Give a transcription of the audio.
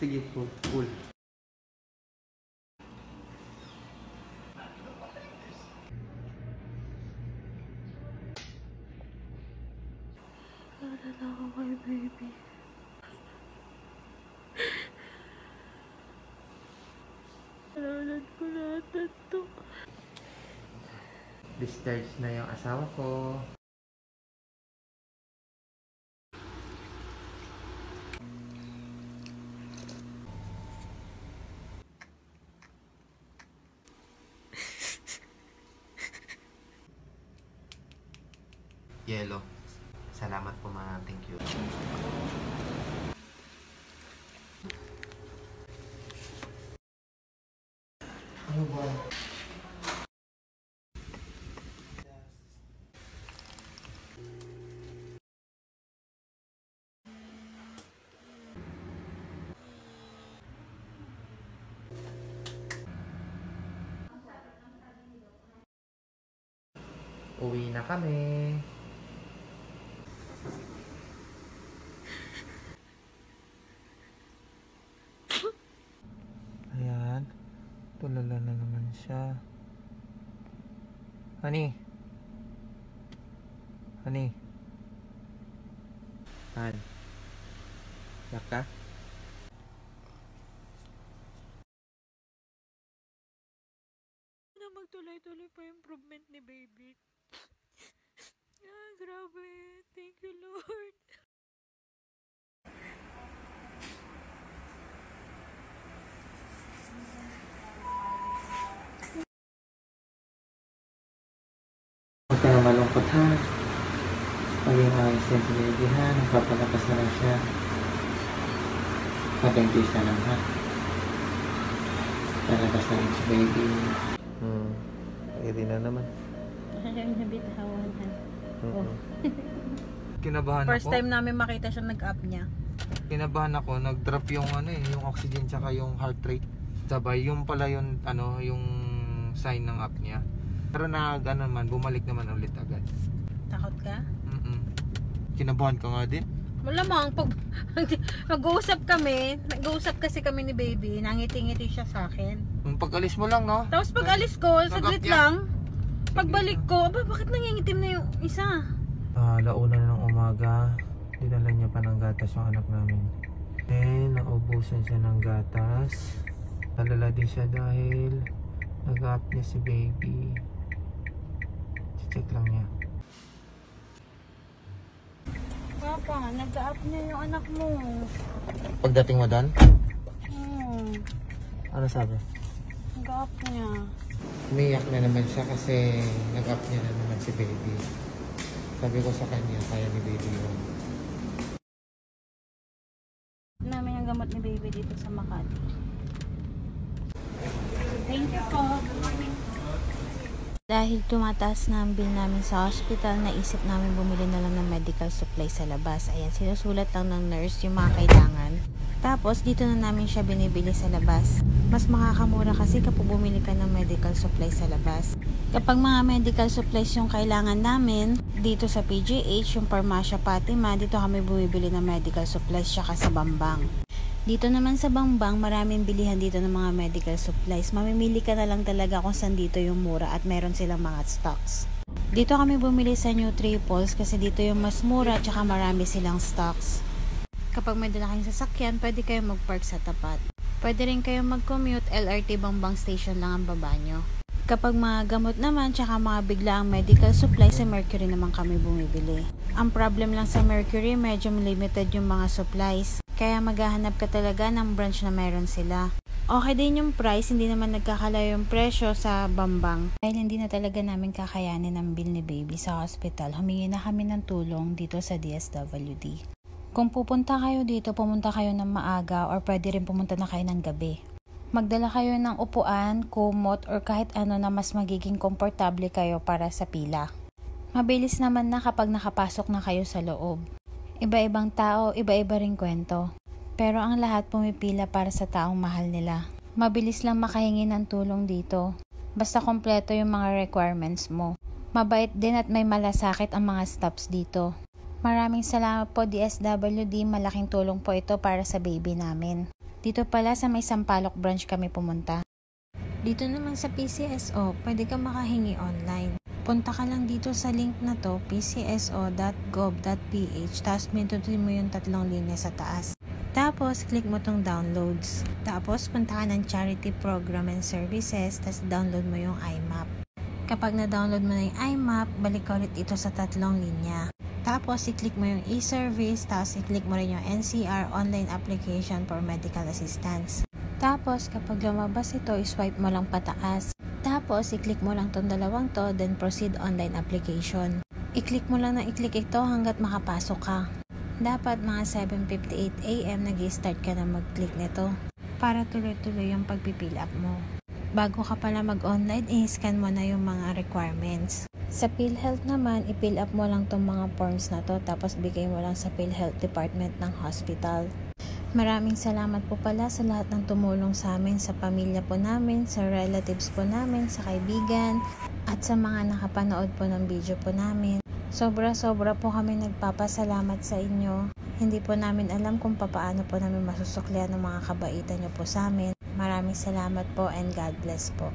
Sige, cool. Naalala ko kay baby. Nalulad ko lahat ito. Discharge na yung asawa ko. Yelo. Salamat po, ma. Thank you. Ano ba? Uwi na kami. Ayan. Tulala na naman siya. Honey. Han. Yak ka? Na magtuloy-tuloy pa yung improvement ni baby. Grabe. Thank you, Lord. Huwag ka na malungkot, ha? Maging ayos yan si baby, ha? Nagpapalakas na lang siya. Pag-engage na lang, ha? Palabas na lang si baby. Pwede na naman. Ayaw niya bitawan, ha? Kinabahan First ako. time namin makita siya nag-up niya. Kinabahan ako, nag-drop yung yung oxygen tsaka yung heart rate. Sabay, yung pala yung yung sign ng up niya. Pero naman, bumalik naman ulit agad. Takot ka? Kinabahan ka nga din. Malamang, pag mag-uusap kami, nag-uusap kasi kami ni baby, nangiti-ngiti siya sa akin. Yung pag-alis mo lang, no? Tapos pag alis ko, saglit lang, pagbalik ko, aba, bakit nangingitim na yung isa? Launa na ng umaga, dinala niya pa ng gatas yung anak namin. Naubusan siya ng gatas. Alala din siya dahil nag-up niya si baby. Check lang niya. Papa, nag-up niya yung anak mo. Pagdating mo doon? Ano sabi? Nag-up niya. Umiyak na naman siya kasi nag-up niya na naman si baby. Sabi ko sa kanya, kaya ni baby yun. Namin ang gamot ni baby dito sa Makati. Thank you po. Dahil tumataas na ang bill namin sa hospital, naisip namin bumili na lang ng medical supply sa labas. Ayan, sinusulat lang ng nurse yung mga kailangan. Tapos, dito na namin siya binibili sa labas. Mas makakamura kasi kapag bumili ka ng medical supply sa labas. Kapag mga medical supplies yung kailangan namin, dito sa PGH, yung Parmasya Fatima, dito kami bumibili ng medical supplies tsaka sa Bambang. Dito naman sa Bambang, maraming bilihan dito ng mga medical supplies. Mamimili ka na lang talaga kung saan dito yung mura at meron silang mga stocks. Dito kami bumili sa New Triples kasi dito yung mas mura at saka marami silang stocks. Kapag may dala kayong sasakyan, pwede kayong mag-park sa tapat. Pwede rin kayong mag-commute, LRT Bambang Station lang ang baba nyo. Kapag mga gamot naman, tsaka mga biglaang medical supplies, sa Mercury naman kami bumibili. Ang problem lang sa Mercury, medyo limited yung mga supplies. Kaya maghahanap ka talaga ng branch na meron sila. Okay din yung price, hindi naman nagkakalayo yung presyo sa Bambang. Dahil hindi na talaga namin kakayanin ang bill ni baby sa hospital, humingi na kami ng tulong dito sa DSWD. Kung pupunta kayo dito, pumunta kayo ng maaga or pwede rin pumunta na kayo ng gabi. Magdala kayo ng upuan, kumot, or kahit ano na mas magiging komportable kayo para sa pila. Mabilis naman na kapag nakapasok na kayo sa loob. Iba-ibang tao, iba-iba ring kwento. Pero ang lahat pumipila para sa taong mahal nila. Mabilis lang makahingi ng tulong dito. Basta kompleto yung mga requirements mo. Mabait din at may malasakit ang mga staffs dito. Maraming salamat po DSWD, malaking tulong po ito para sa baby namin. Dito pala sa may Sampaloc branch kami pumunta. Dito naman sa PCSO, pwede kang makahingi online. Punta ka lang dito sa link na to, pcso.gov.ph, tapos pindutin mo yung 3 linya sa taas. Tapos, click mo tong downloads. Tapos, punta ka ng charity program and services, tapos download mo yung IMAP. Kapag na-download mo na yung IMAP, balik ka ulit ito sa 3 linya. Tapos, i-click mo yung e-service, tapos i-click mo rin yung NCR Online Application for Medical Assistance. Tapos, kapag lumabas ito, i-swipe mo lang pataas. Tapos, i-click mo lang tong 2 to, then proceed online application. I-click mo lang na i-click ito hanggat makapasok ka. Dapat mga 7:58 AM nag-i-start ka na mag-click nito para tuloy-tuloy yung pag-fill up mo. Bago ka pala mag-online, i-scan mo na yung mga requirements. Sa PhilHealth naman, i-fill up mo lang tong mga forms na to, tapos bigay mo lang sa PhilHealth Department ng hospital. Maraming salamat po pala sa lahat ng tumulong sa amin, sa pamilya po namin, sa relatives po namin, sa kaibigan, at sa mga nakapanood po ng video po namin. Sobra-sobra po kami nagpapasalamat sa inyo. Hindi po namin alam kung paano po namin masusuklian ng mga kabaitan nyo po sa amin. Maraming salamat po and God bless po.